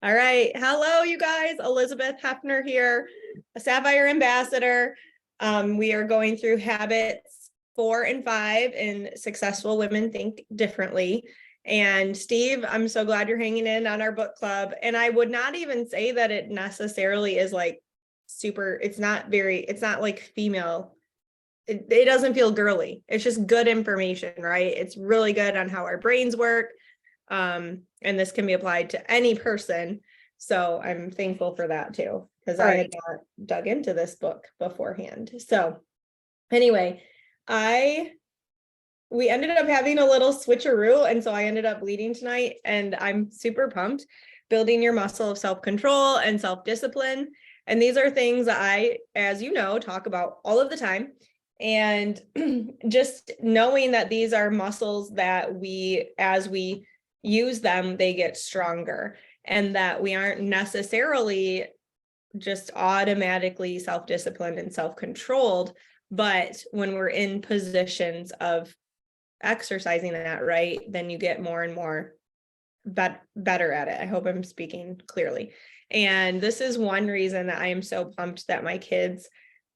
All right. Hello, you guys. Eilers-Heffner here, a Sapphire Ambassador. We are going through habits 4 and 5 in Successful Women Think Differently. And Steve, I'm so glad you're hanging in on our book club. And I would not even say that it necessarily is like super, it's not like female. It doesn't feel girly. It's just good information, right? It's really good on how our brains work. And this can be applied to any person. So I'm thankful for that too, because I had not dug into this book beforehand. So anyway, we ended up having a little switcheroo. And so I ended up leading tonight and I'm super pumped. Building your muscle of self-control and self-discipline. And these are things that I, as you know, talk about all of the time. And just knowing that these are muscles that as we use them, they get stronger, and that we aren't necessarily just automatically self-disciplined and self-controlled, but when we're in positions of exercising that, right, then you get more and more better at it. I hope I'm speaking clearly. And this is one reason that I am so pumped that my kids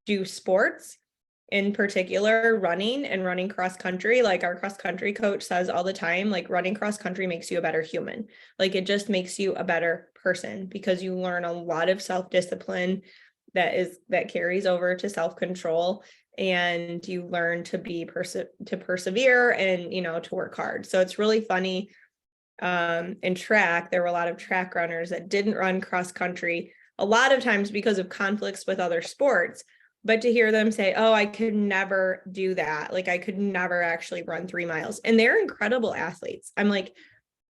do sports, in particular running and running cross country. Like our cross country coach says all the time, like running cross country makes you a better human. Like it just makes you a better person because you learn a lot of self-discipline that carries over to self-control, and you learn to persevere and, to work hard. So it's really funny. In track, there were a lot of track runners that didn't run cross country a lot of times because of conflicts with other sports. But to hear them say, oh, I could never do that. Like I could never actually run 3 miles. And they're incredible athletes. I'm like,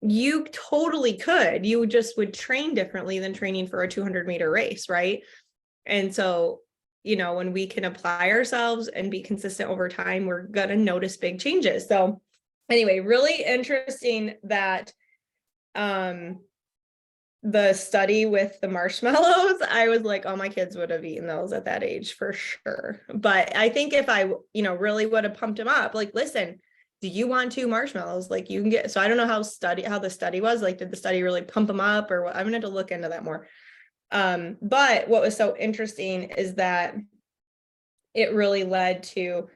you totally could. You just would train differently than training for a 200-meter race, right? And so, when we can apply ourselves and be consistent over time, we're going to notice big changes. So anyway, really interesting that the study with the marshmallows, I was like, oh, my kids would have eaten those at that age for sure. But I think if I, really would have pumped them up, like, listen, do you want 2 marshmallows? Like you can get, so I don't know how the study was, like, did the study really pump them up or what? I'm going to have to look into that more. But what was so interesting is that it really led to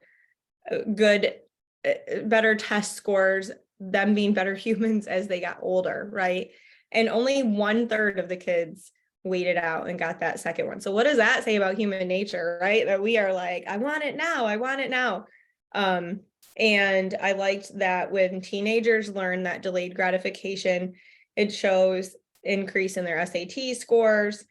better test scores, them being better humans as they got older, right? And only 1/3 of the kids waited out and got that second one. So what does that say about human nature, right? That we are like, I want it now. I want it now. And I liked that when teenagers learn that delayed gratification, it shows increase in their SAT scores,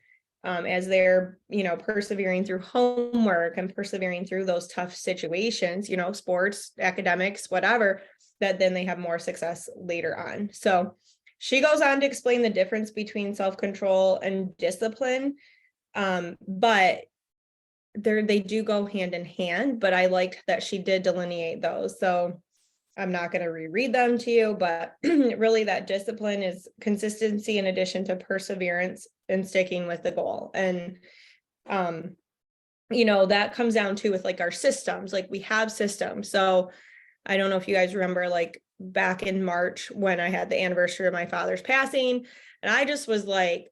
as they're, persevering through homework and persevering through those tough situations, sports, academics, whatever, that then they have more success later on. So she goes on to explain the difference between self-control and discipline, but they do go hand in hand, but I liked that she did delineate those. So I'm not going to reread them to you, but really that discipline is consistency in addition to perseverance and sticking with the goal. And, that comes down to with like our systems, like we have systems. So I don't know if you guys remember, like back in March when I had the anniversary of my father's passing, and I just was like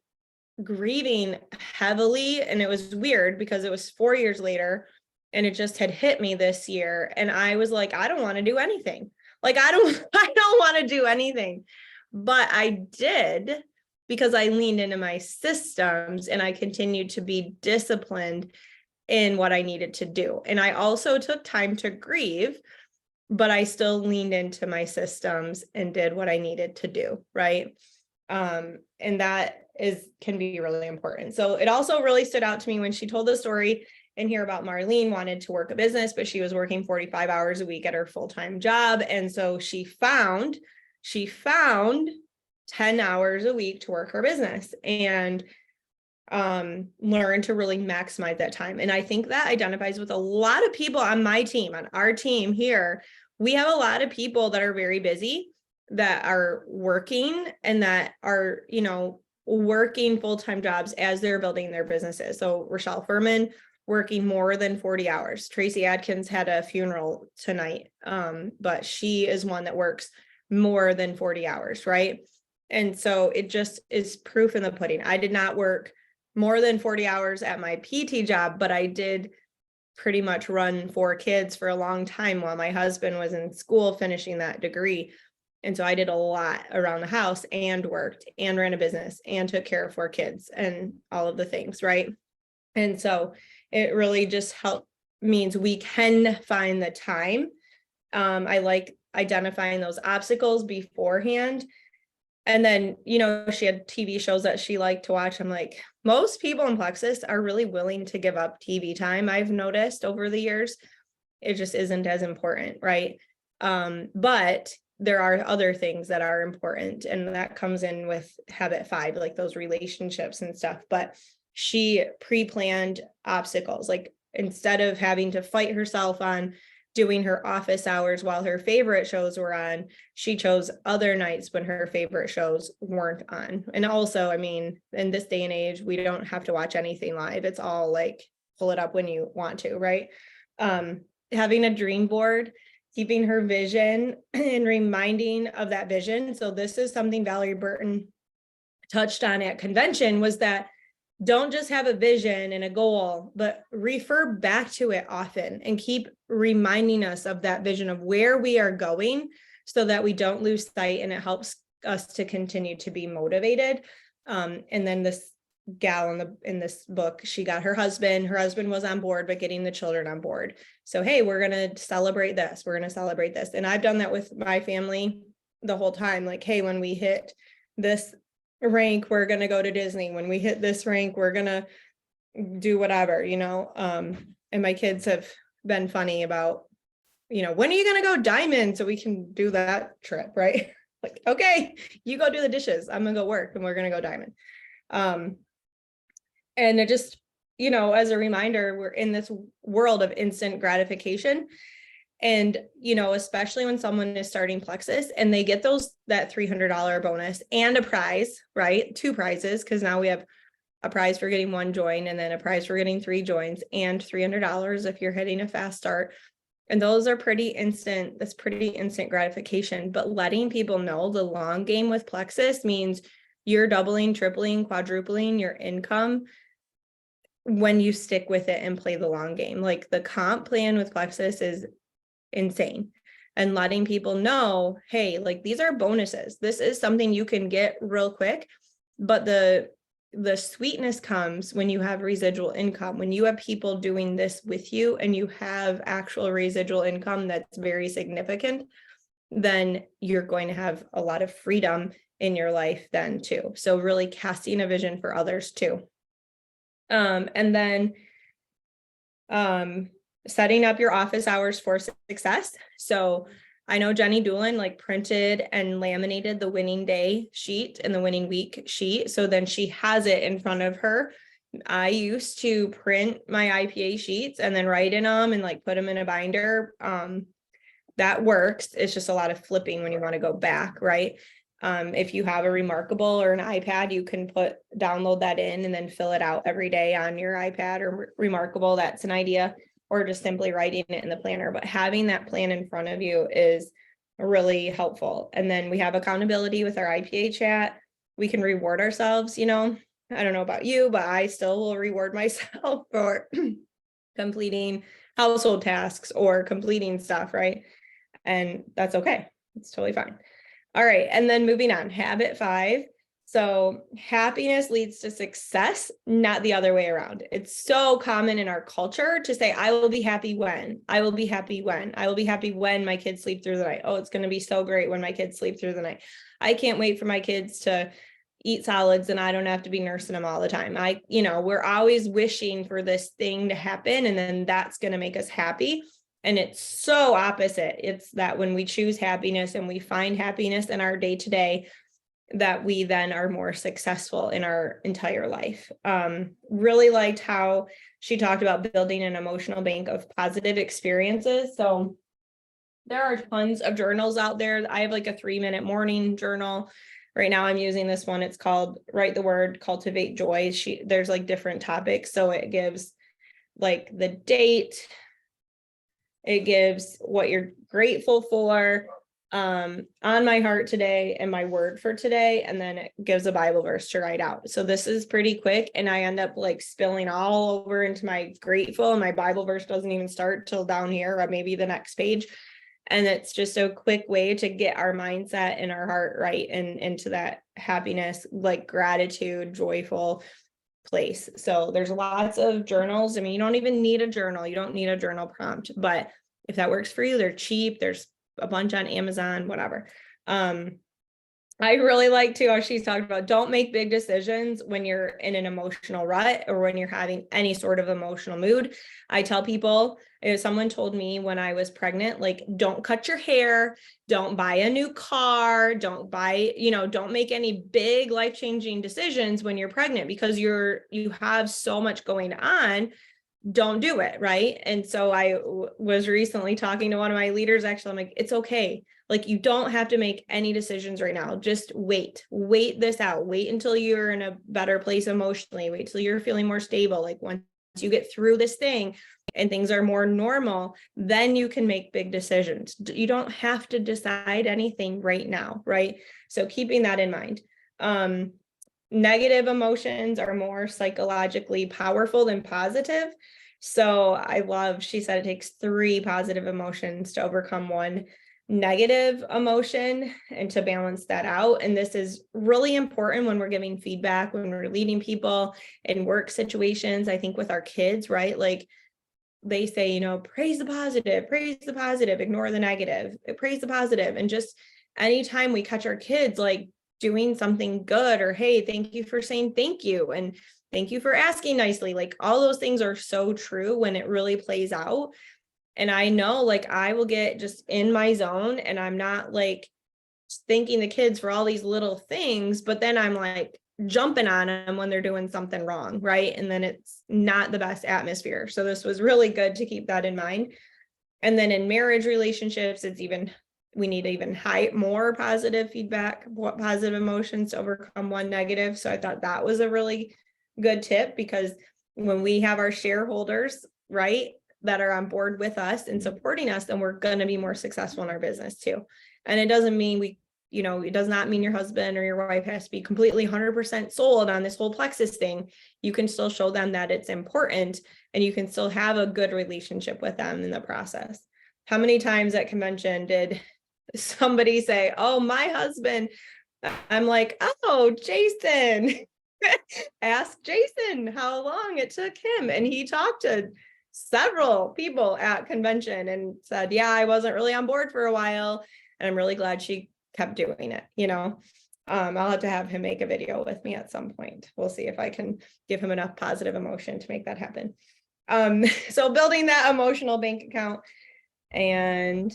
grieving heavily. And it was weird because it was 4 years later and it just had hit me this year. And I was like, I don't want to do anything. Like, I don't want to do anything, but I did because I leaned into my systems and I continued to be disciplined in what I needed to do. And I also took time to grieve, but I still leaned into my systems and did what I needed to do, right? And that can be really important. So it also really stood out to me when she told the story in here about Marlene wanted to work a business, but she was working 45 hours a week at her full-time job. And so she found 10 hours a week to work her business and learn to really maximize that time. And I think that identifies with a lot of people on my team, on our team here. We have a lot of people that are very busy, that are working and that are, working full-time jobs as they're building their businesses. So Rochelle Furman working more than 40 hours. Tracy Adkins had a funeral tonight, but she is one that works more than 40 hours, right? And so it just is proof in the pudding. I did not work more than 40 hours at my PT job, but I did pretty much run 4 kids for a long time while my husband was in school finishing that degree. And so I did a lot around the house and worked and ran a business and took care of 4 kids and all of the things, right? And so it really just means we can find the time. I like identifying those obstacles beforehand. And then, she had TV shows that she liked to watch. I'm like, most people in Plexus are really willing to give up TV time. I've noticed over the years, it just isn't as important, right? But there are other things that are important, and that comes in with habit 5, like those relationships and stuff. But she pre-planned obstacles, like instead of having to fight herself on doing her office hours while her favorite shows were on, she chose other nights when her favorite shows weren't on. And also, I mean, in this day and age, we don't have to watch anything live. It's all like, pull it up when you want to, right? Having a dream board, keeping her vision and reminding of that vision. So this is something Valerie Burton touched on at convention, was that don't just have a vision and a goal, but refer back to it often and keep reminding us of that vision of where we are going so that we don't lose sight, and it helps us to continue to be motivated. And then this gal in this book, she got her husband was on board, but getting the children on board. So, hey, we're going to celebrate this. We're going to celebrate this. And I've done that with my family the whole time. Like, hey, when we hit this rank, we're going to go to Disney. When we hit this rank, we're going to do whatever, and my kids have been funny about, when are you going to go diamond so we can do that trip, right? Like, okay, you go do the dishes, I'm going to go work, and we're going to go diamond. And it just, as a reminder, we're in this world of instant gratification. And, especially when someone is starting Plexus and they get that $300 bonus and a prize, right? 2 prizes, because now we have a prize for getting 1 join and then a prize for getting 3 joins and $300 if you're hitting a fast start. And those are pretty instant. That's pretty instant gratification. But letting people know the long game with Plexus means you're doubling, tripling, quadrupling your income when you stick with it and play the long game. Like, the comp plan with Plexus is insane, and letting people know, hey, like, these are bonuses. This is something you can get real quick, but the sweetness comes when you have residual income, when you have people doing this with you and you have actual residual income that's very significant, then you're going to have a lot of freedom in your life then too. So really casting a vision for others too. And then setting up your office hours for success. So I know Jenny Doolin printed and laminated the winning day sheet and the winning week sheet. So then she has it in front of her. I used to print my IPA sheets and then write in them and put them in a binder. That works. It's just a lot of flipping when you want to go back, right? If you have a Remarkable or an iPad, you can download that in and then fill it out every day on your iPad or Remarkable. That's an idea. Or just simply writing it in the planner. But having that plan in front of you is really helpful. And then we have accountability with our IPA chat. We can reward ourselves. I don't know about you, but I still will reward myself for completing household tasks or completing stuff, right? And that's okay. It's totally fine. All right. And then moving on, habit 5. So happiness leads to success, not the other way around. It's so common in our culture to say, I will be happy when, I will be happy when, I will be happy when my kids sleep through the night. Oh, it's going to be so great when my kids sleep through the night. I can't wait for my kids to eat solids and I don't have to be nursing them all the time. We're always wishing for this thing to happen, and then that's going to make us happy. And it's so opposite. It's that when we choose happiness and we find happiness in our day-to-day, that we then are more successful in our entire life. Really liked how she talked about building an emotional bank of positive experiences. So there are tons of journals out there. I have a 3-minute morning journal. Right now I'm using this one. It's called Write the Word, Cultivate Joy. There's different topics. So it gives the date. It gives what you're grateful for. on my heart today and my word for today, and then it gives a Bible verse to write out. So this is pretty quick, and I end up like spilling all over into my grateful, and my Bible verse doesn't even start till down here or maybe the next page. And it's just a quick way to get our mindset and our heart right and into that happiness, like gratitude, joyful place. So there's lots of journals. I mean, you don't even need a journal. You don't need a journal prompt, but if that works for you, they're cheap. There's a bunch on Amazon, whatever. I really like to, how she's talking about, don't make big decisions when you're in an emotional rut or when you're having any sort of emotional mood. I tell people, if someone told me when I was pregnant, like, don't cut your hair, don't buy a new car, don't buy, don't make any big life-changing decisions when you're pregnant because you have so much going on. Don't do it. Right. And so I was recently talking to one of my leaders. Actually, I'm like, it's okay. Like, you don't have to make any decisions right now. Just wait this out. Wait until you're in a better place emotionally. Wait till you're feeling more stable. Like, once you get through this thing and things are more normal, then you can make big decisions. You don't have to decide anything right now. Right. So keeping that in mind. Negative emotions are more psychologically powerful than positive. So she said it takes 3 positive emotions to overcome 1 negative emotion and to balance that out. And this is really important when we're giving feedback, when we're leading people in work situations. I think with our kids, right? Like, they say, praise the positive, ignore the negative, praise the positive. And just anytime we catch our kids, like, doing something good, or, hey, thank you for saying thank you, and thank you for asking nicely. Like, all those things are so true when it really plays out. And I know, like, I will get just in my zone and I'm not like thanking the kids for all these little things, but then I'm like jumping on them when they're doing something wrong. Right. And then it's not the best atmosphere. So this was really good to keep that in mind. And then in marriage relationships, we need even more positive feedback, positive emotions to overcome 1 negative. So I thought that was a really good tip, because when we have our shareholders, right, that are on board with us and supporting us, then we're going to be more successful in our business too. And it doesn't mean it does not mean your husband or your wife has to be completely 100% sold on this whole plexus thing. You can still show them that it's important, and you can still have a good relationship with them in the process. How many times at convention did somebody say, oh, my husband? I'm like, oh, Jason. Ask Jason how long it took him. And he talked to several people at convention and said, yeah, I wasn't really on board for a while, and I'm really glad she kept doing it. I'll have to have him make a video with me at some point. We'll see if I can give him enough positive emotion to make that happen. So building that emotional bank account. And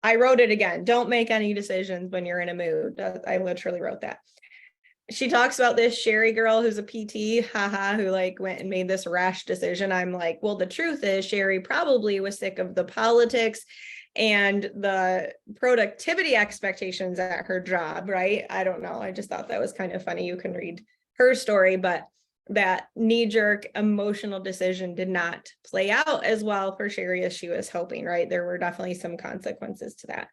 I wrote it again. Don't make any decisions when you're in a mood. I literally wrote that. She talks about this Sherry girl who's a PT, who like went and made this rash decision. I'm like, well, the truth is Sherry probably was sick of the politics and the productivity expectations at her job, right? I don't know. I just thought that was kind of funny. You can read her story, but that knee-jerk emotional decision did not play out as well for Sherry as she was hoping, right? There were definitely some consequences to that.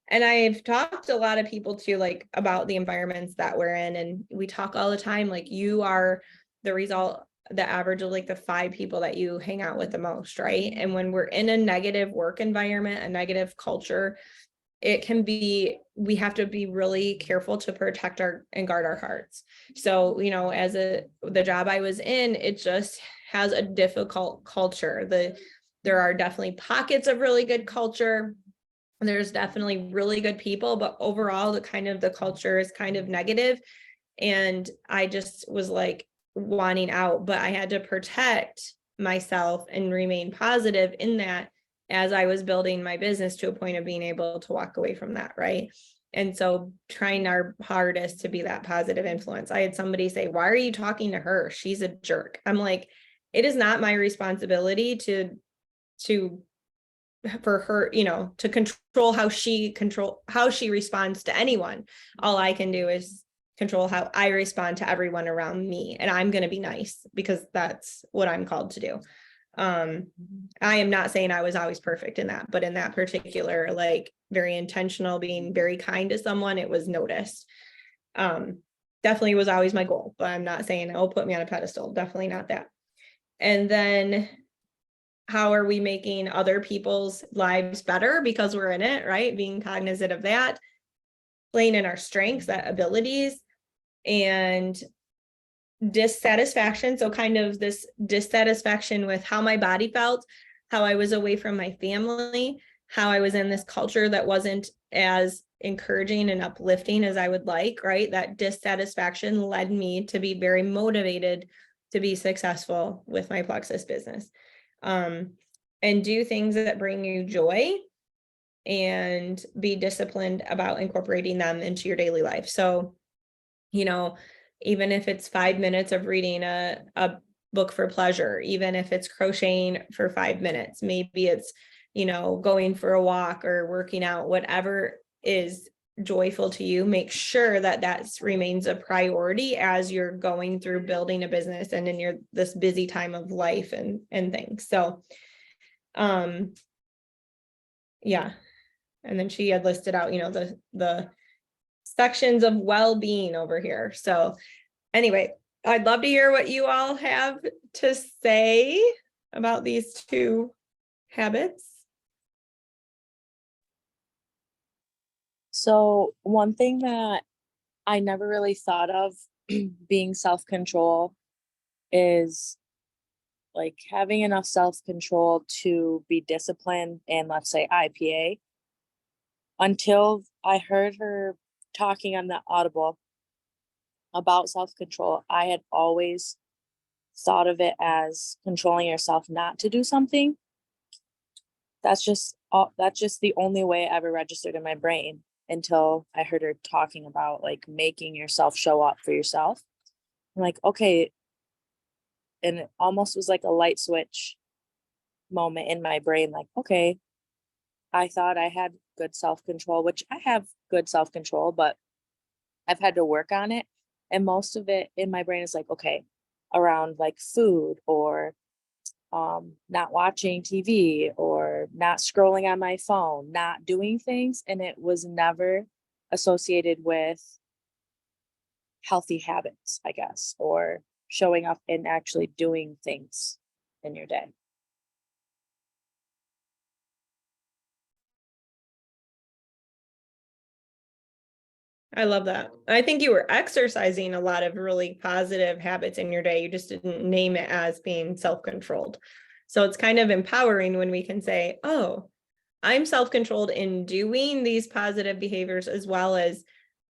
And I've talked to a lot of people too, like, about the environments that we're in. And we talk all the time, like, you are the average of like the 5 people that you hang out with the most, right? And when we're in a negative work environment, a negative culture, we have to be really careful to protect and guard our hearts. So, the job I was in, it just has a difficult culture. There are definitely pockets of really good culture. There's definitely really good people, but overall, the culture is kind of negative. And I just was like wanting out, but I had to protect myself and remain positive in that as I was building my business to a point of being able to walk away from that. Right. And so trying our hardest to be that positive influence. I had somebody say, why are you talking to her? She's a jerk. I'm like, it is not my responsibility for her, to control how she responds to anyone. All I can do is control how I respond to everyone around me. And I'm going to be nice because that's what I'm called to do. I am not saying I was always perfect in that, but in that particular, like very intentional, being very kind to someone, it was noticed. Definitely was always my goal, but I'm not saying, oh, put me on a pedestal. Definitely not that. And then how are we making other people's lives better because we're in it, right? Being cognizant of that, playing in our strengths, that abilities, and dissatisfaction. So kind of this dissatisfaction with how my body felt, how I was away from my family, how I was in this culture that wasn't as encouraging and uplifting as I would like, right? That dissatisfaction led me to be very motivated to be successful with my Plexus business. And do things that bring you joy and be disciplined about incorporating them into your daily life. So, even if it's 5 minutes of reading a book for pleasure, even if it's crocheting for 5 minutes, maybe it's, going for a walk or working out, whatever is joyful to you, make sure that remains a priority as you're going through building a business and in this busy time of life and things. So, yeah. And then she had listed out, the sections of well-being over here. So anyway, I'd love to hear what you all have to say about these two habits. So one thing that I never really thought of being self-control is like having enough self-control to be disciplined in, let's say, IPA. Until I heard her talking on the Audible about self-control, I had always thought of it as controlling yourself not to do something. That's just the only way it ever registered in my brain until I heard her talking about like making yourself show up for yourself. I'm like, okay. And it almost was like a light switch moment in my brain, like, okay, I thought I had good self-control, which I have good self-control, but I've had to work on it. And most of it in my brain is like, okay, around like food or not watching TV or not scrolling on my phone, not doing things. And it was never associated with healthy habits, I guess, or showing up and actually doing things in your day. I love that. I think you were exercising a lot of really positive habits in your day. You just didn't name it as being self-controlled. So it's kind of empowering when we can say, oh, I'm self-controlled in doing these positive behaviors as well as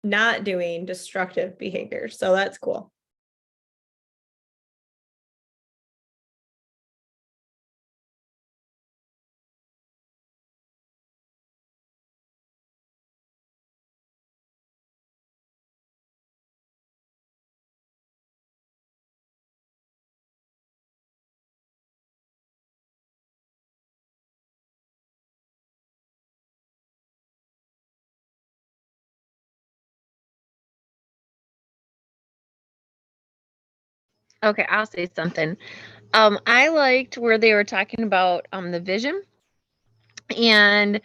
not doing destructive behaviors. So that's cool. Okay, I'll say something. I liked where they were talking about the vision, and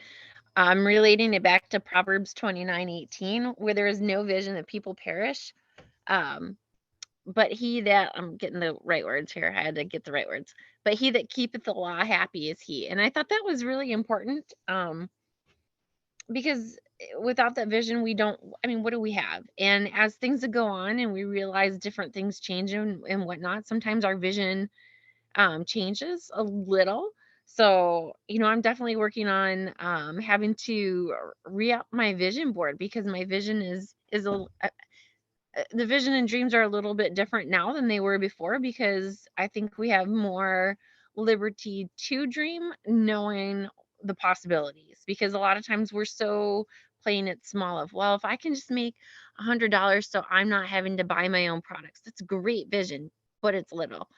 I'm relating it back to Proverbs 29:18, where there is no vision that people perish. But he that I'm getting the right words here. I had to get the right words. But he that keepeth the law, happy is he. And I thought that was really important. Because without that vision, we don't, I mean, what do we have? And as things go on and we realize different things change and whatnot, sometimes our vision changes a little. So, I'm definitely working on having to re-up my vision board because my vision is the vision and dreams are a little bit different now than they were before because I think we have more liberty to dream, knowing the possibilities. Because a lot of times we're so playing it small of, well, if I can just make $100 so I'm not having to buy my own products, that's great vision, but it's little.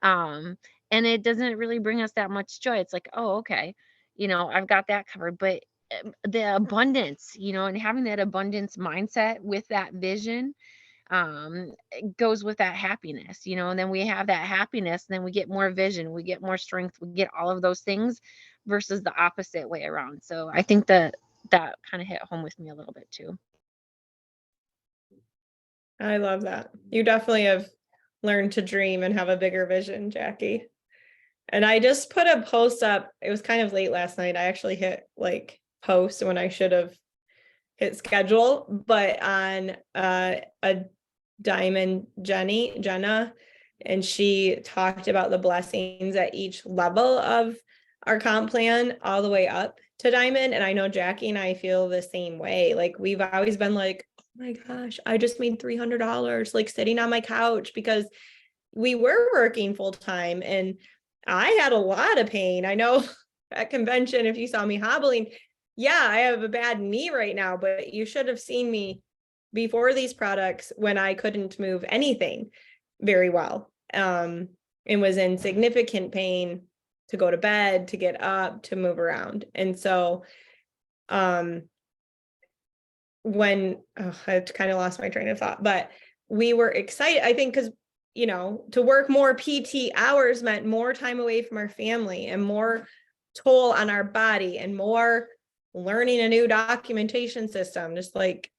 Um, and it doesn't really bring us that much joy. It's like, oh, okay, I've got that covered. But the abundance, and having that abundance mindset with that vision it goes with that happiness, and then we have that happiness, and then we get more vision, we get more strength, we get all of those things versus the opposite way around. So I think that kind of hit home with me a little bit too. I love that. You definitely have learned to dream and have a bigger vision, Jackie. And I just put a post up. It was kind of late last night. I actually hit like post when I should have hit schedule, but on a Diamond Jenna, and she talked about the blessings at each level of our comp plan all the way up to Diamond. And I know Jackie and I feel the same way. Like we've always been like, oh my gosh, I just made $300 like sitting on my couch because we were working full time and I had a lot of pain. I know at convention, if you saw me hobbling, yeah, I have a bad knee right now, but you should have seen me before these products when I couldn't move anything very well. And was in significant pain to go to bed, to get up, to move around. And so when I kind of lost my train of thought, but we were excited, I think, because to work more PT hours meant more time away from our family and more toll on our body and more learning a new documentation system, just like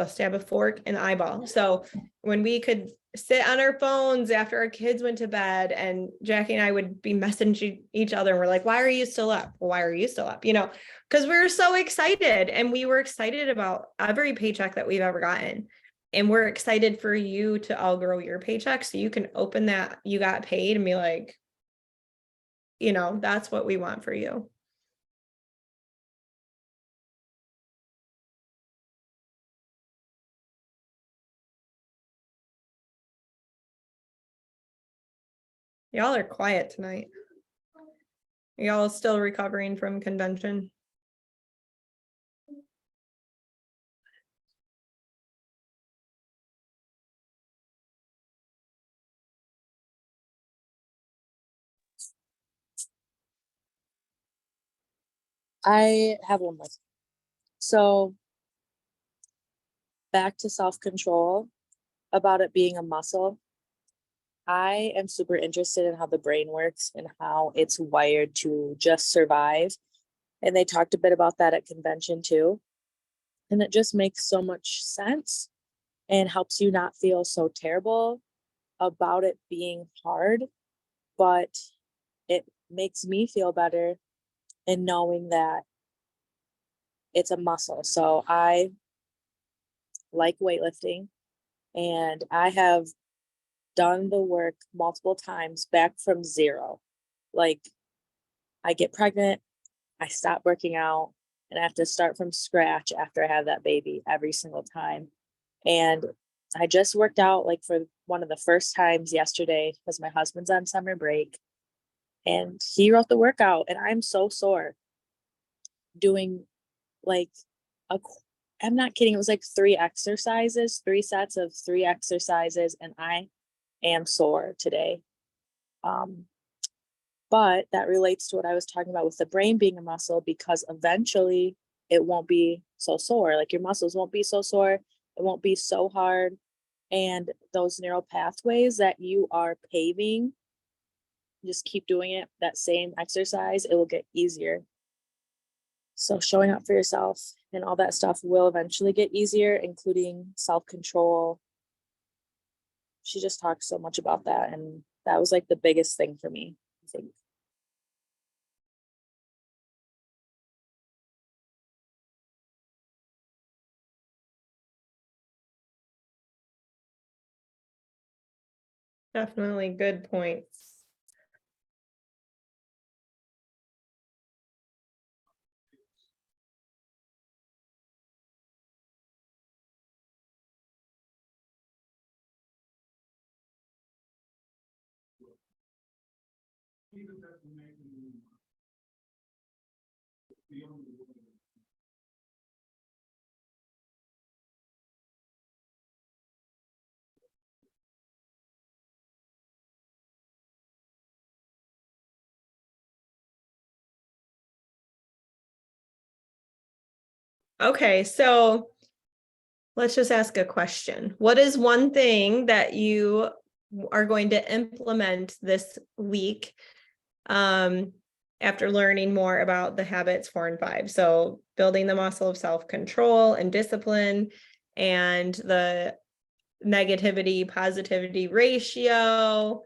stab a fork in the eyeball. So when we could sit on our phones after our kids went to bed, and Jackie and I would be messaging each other and we're like, why are you still up? Well, why are you still up? Because we were so excited, and we were excited about every paycheck that we've ever gotten. And we're excited for you to all grow your paycheck so you can open that you got paid and be like, that's what we want for you. Y'all are quiet tonight. Y'all still recovering from convention? I have one more. So back to self-control, about it being a muscle. I am super interested in how the brain works and how it's wired to just survive. And they talked a bit about that at convention too. And it just makes so much sense and helps you not feel so terrible about it being hard. But it makes me feel better in knowing that it's a muscle. So I like weightlifting, and I have done the work multiple times back from zero. Like I get pregnant, I stop working out, and I have to start from scratch after I have that baby every single time. And I just worked out like for one of the first times yesterday because my husband's on summer break, and he wrote the workout, and I'm so sore doing like a I'm not kidding, it was like 3 sets of 3 exercises, and I am sore today. But that relates to what I was talking about with the brain being a muscle, because eventually it won't be so sore. Like your muscles won't be so sore. It won't be so hard. And those neural pathways that you are paving, just keep doing it, that same exercise, it will get easier. So showing up for yourself and all that stuff will eventually get easier, including self-control. She just talked so much about that. And that was like the biggest thing for me, I think. Definitely good points. Okay, so let's just ask a question. What is one thing that you are going to implement this week after learning more about the habits 4 and 5? So building the muscle of self-control and discipline, and the negativity positivity ratio.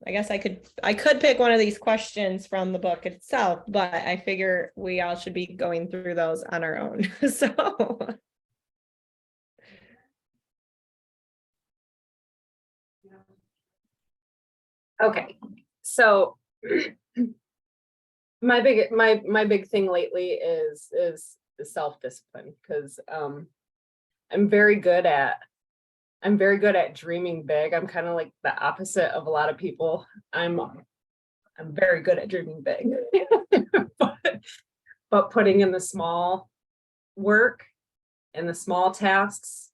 I guess I could pick one of these questions from the book itself, but I figure we all should be going through those on our own. So Okay, so my big thing lately is the self-discipline, because I'm very good at dreaming big. I'm kind of like the opposite of a lot of people. I'm very good at dreaming big, but putting in the small work and the small tasks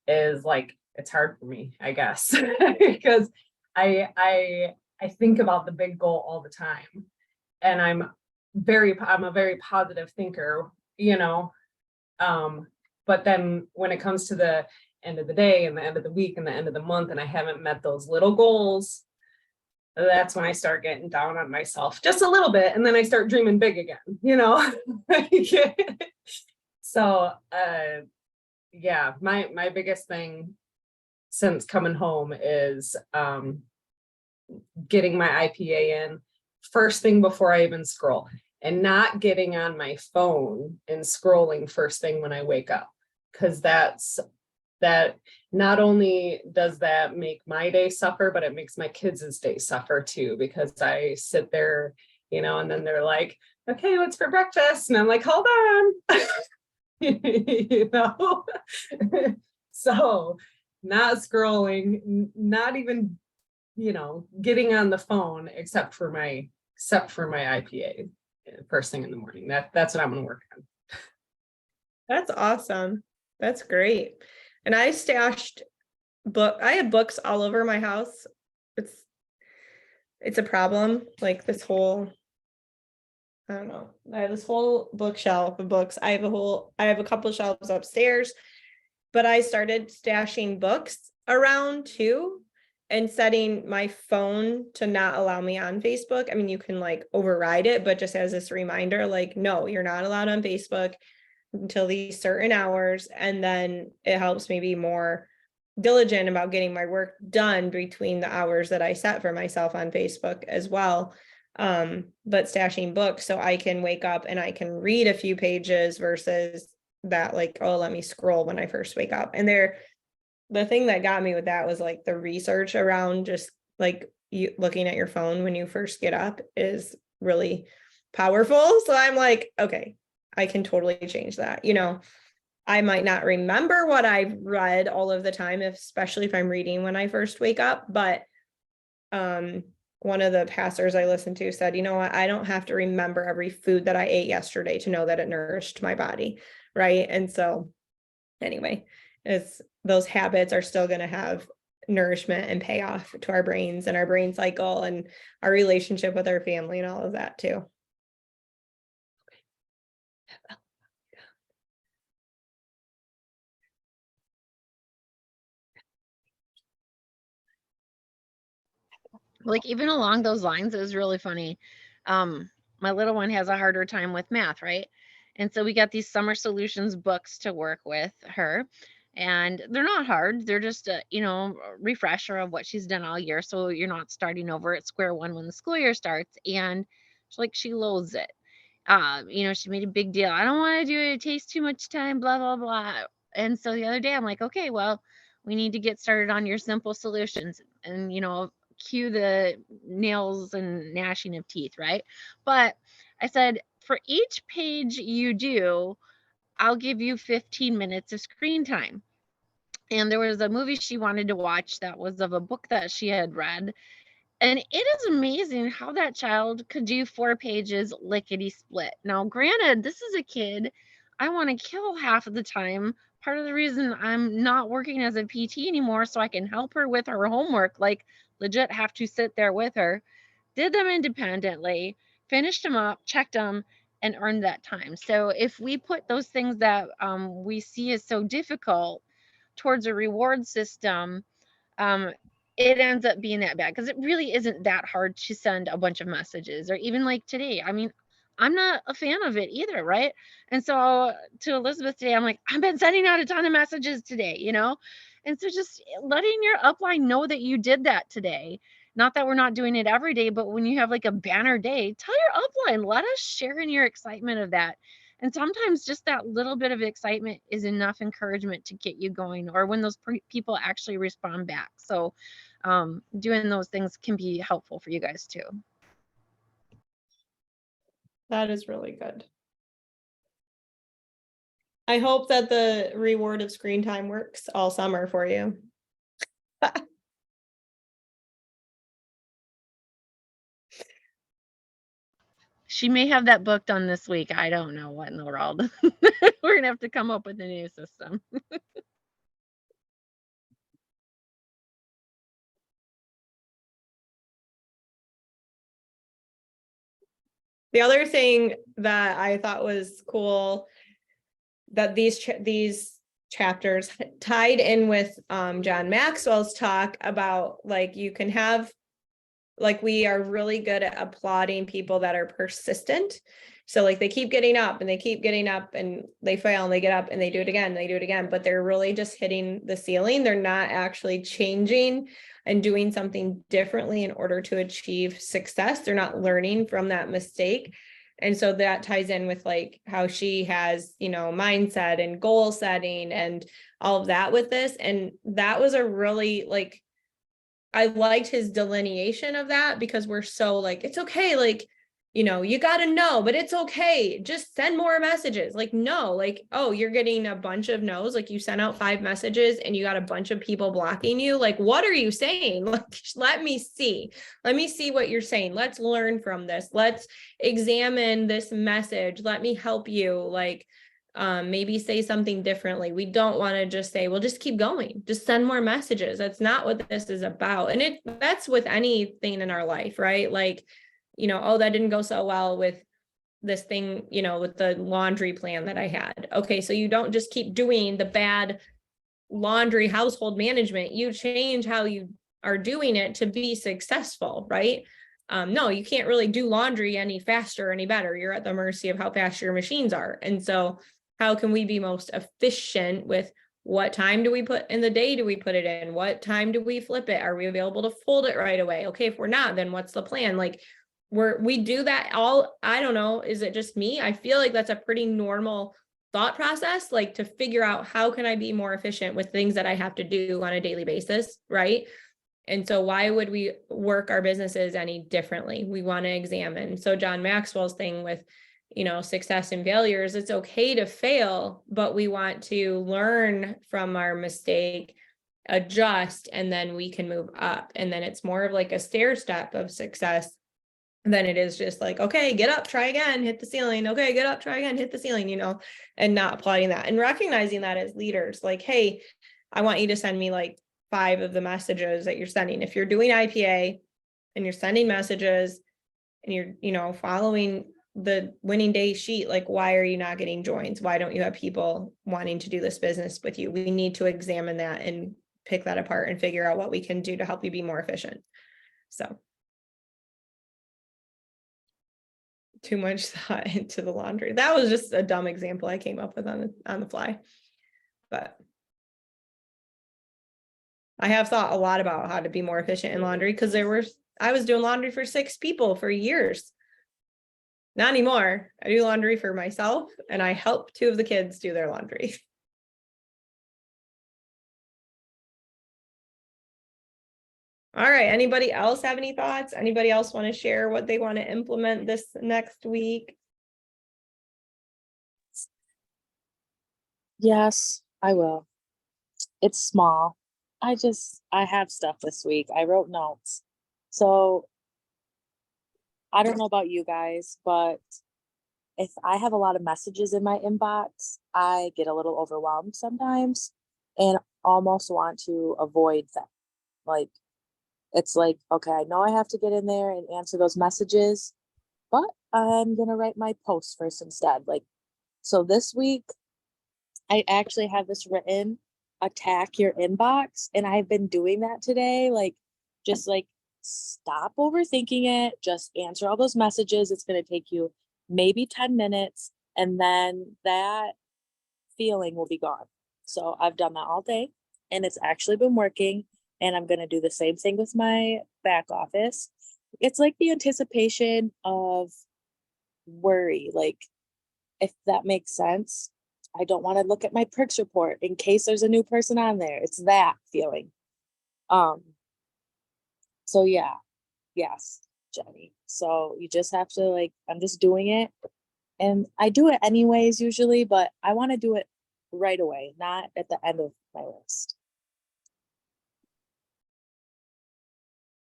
is like, it's hard for me, I guess, because I think about the big goal all the time, and I'm a very positive thinker, but then when it comes to the end of the day and the end of the week and the end of the month, and I haven't met those little goals, that's when I start getting down on myself just a little bit, and then I start dreaming big again. So yeah, my biggest thing since coming home is getting my IPA in first thing before I even scroll, and not getting on my phone and scrolling first thing when I wake up, because that not only does that make my day suffer, but it makes my kids' day suffer too, because I sit there, and then they're like, okay, what's for breakfast? And I'm like, hold on. So not scrolling, not even, getting on the phone, except for my IPA first thing in the morning. That's what I'm going to work on. that's awesome. That's great. And I have books all over my house. It's a problem. Like this whole, I don't know. I have this whole bookshelf of books. I have a couple shelves upstairs, but I started stashing books around too, and setting my phone to not allow me on Facebook. I mean, you can like override it, but just as this reminder, like, no, you're not allowed on Facebook until these certain hours. And then it helps me be more diligent about getting my work done between the hours that I set for myself on Facebook as well. But stashing books so I can wake up and I can read a few pages versus that, like, oh, let me scroll when I first wake up. And the thing that got me with that was like the research around just like you looking at your phone when you first get up is really powerful. So I'm like, okay, I can totally change that. I might not remember what I've read all of the time, especially if I'm reading when I first wake up. But one of the pastors I listened to said, you know what, I don't have to remember every food that I ate yesterday to know that it nourished my body. Right. And so anyway, those habits are still going to have nourishment and payoff to our brains and our brain cycle and our relationship with our family and all of that too. Like even along those lines, it was really funny. My little one has a harder time with math, right? And so we got these summer solutions books to work with her. And they're not hard. They're just a, refresher of what she's done all year. So you're not starting over at square one when the school year starts. And she loathes it. She made a big deal. I don't want to do it. It takes too much time, blah, blah, blah. And so the other day I'm like, okay, well, we need to get started on your simple solutions. And, cue the nails and gnashing of teeth, right? But I said, for each page you do, I'll give you 15 minutes of screen time. And there was a movie she wanted to watch that was of a book that she had read. And it is amazing how that child could do 4 pages lickety split. Now, granted, this is a kid I want to kill half of the time. Part of the reason I'm not working as a PT anymore, so I can help her with her homework, like legit have to sit there with her. Did them independently, finished them up, checked them, and earned that time. So if we put those things that we see as so difficult towards a reward system, it ends up being that bad, because it really isn't that hard to send a bunch of messages, or even like today. I mean, I'm not a fan of it either, right? And so to Elizabeth today, I'm like, I've been sending out a ton of messages today, you know? And so just letting your upline know that you did that today. Not that we're not doing it every day, but when you have like a banner day, tell your upline, let us share in your excitement of that. And sometimes just that little bit of excitement is enough encouragement to get you going, or when those people actually respond back. So doing those things can be helpful for you guys too. That is really good. I hope that the reward of screen time works all summer for you. She may have that booked on this week. I don't know what in the world. We're gonna have to come up with a new system. The other thing that I thought was cool, that these chapters tied in with John Maxwell's talk about, like, you can have, like, we are really good at applauding people that are persistent. So like they keep getting up and they keep getting up and they fail and they get up and they do it again, and they do it again, but they're really just hitting the ceiling. They're not actually changing and doing something differently in order to achieve success. They're not learning from that mistake. And so that ties in with like how she has, you know, mindset and goal setting and all of that with this. And that was a really, like, I liked his delineation of that, because we're so like, it's okay, like, you know, you got to know, but it's okay, just send more messages. Like, no, like, oh, you're getting a bunch of no's, like you sent out 5 messages and you got a bunch of people blocking you. Like, what are you saying? Like, let me see what you're saying. Let's learn from this. Let's examine this message. Let me help you. Like, maybe say something differently. We don't want to just say, well, just keep going, just send more messages. That's not what this is about. And that's with anything in our life, right? Like, you know, oh, that didn't go so well with this thing, you know, with the laundry plan that I had. Okay, so you don't just keep doing the bad laundry household management. You change how you are doing it to be successful, right? No, you can't really do laundry any faster or any better. You're at the mercy of how fast your machines are. And so how can we be most efficient with what time do we put in the day? Do we put it in? What time do we flip it? Are we available to fold it right away? Okay, if we're not, then what's the plan? Like, we do that all, I don't know, is it just me? I feel like that's a pretty normal thought process, like to figure out how can I be more efficient with things that I have to do on a daily basis, right? And so why would we work our businesses any differently? We want to examine. So John Maxwell's thing with, you know, success and failures, it's okay to fail, but we want to learn from our mistake, adjust, and then we can move up. And then it's more of like a stair step of success than it is just like, okay, get up, try again, hit the ceiling. Okay, get up, try again, hit the ceiling, you know, and not applauding that and recognizing that as leaders, like, hey, I want you to send me like 5 of the messages that you're sending. If you're doing IPA and you're sending messages and you're, you know, following the winning day sheet, like, why are you not getting joins? Why don't you have people wanting to do this business with you? We need to examine that and pick that apart and figure out what we can do to help you be more efficient. So too much thought into the laundry. That was just a dumb example I came up with on the fly. But I have thought a lot about how to be more efficient in laundry, because I was doing laundry for 6 people for years. Not anymore. I do laundry for myself and I help 2 of the kids do their laundry. All right. Anybody else have any thoughts? Anybody else want to share what they want to implement this next week? Yes, I will. It's small. I have stuff this week. I wrote notes. So I don't know about you guys, but if I have a lot of messages in my inbox, I get a little overwhelmed sometimes and almost want to avoid them. Like, it's like, okay, I know I have to get in there and answer those messages, but I'm gonna write my post first instead. Like, so this week, I actually have this written, attack your inbox, and I've been doing that today. Like, just like stop overthinking it, just answer all those messages. It's gonna take you maybe 10 minutes, and then that feeling will be gone. So I've done that all day, and it's actually been working. And I'm gonna do the same thing with my back office. It's like the anticipation of worry, like, if that makes sense. I don't want to look at my perks report in case there's a new person on there. It's that feeling. Um, so yeah, yes, Jenny. So you just have to, like, I'm just doing it. And I do it anyways usually, but I want to do it right away, not at the end of my list.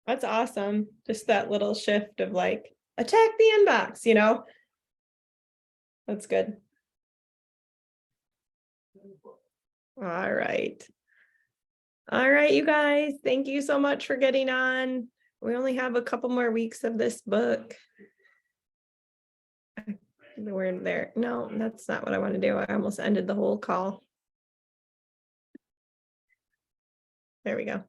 That's awesome. Just that little shift of like, attack the inbox, you know? That's good. All right. All right, you guys, thank you so much for getting on. We only have a couple more weeks of this book. We're there. No, that's not what I want to do. I almost ended the whole call. There we go.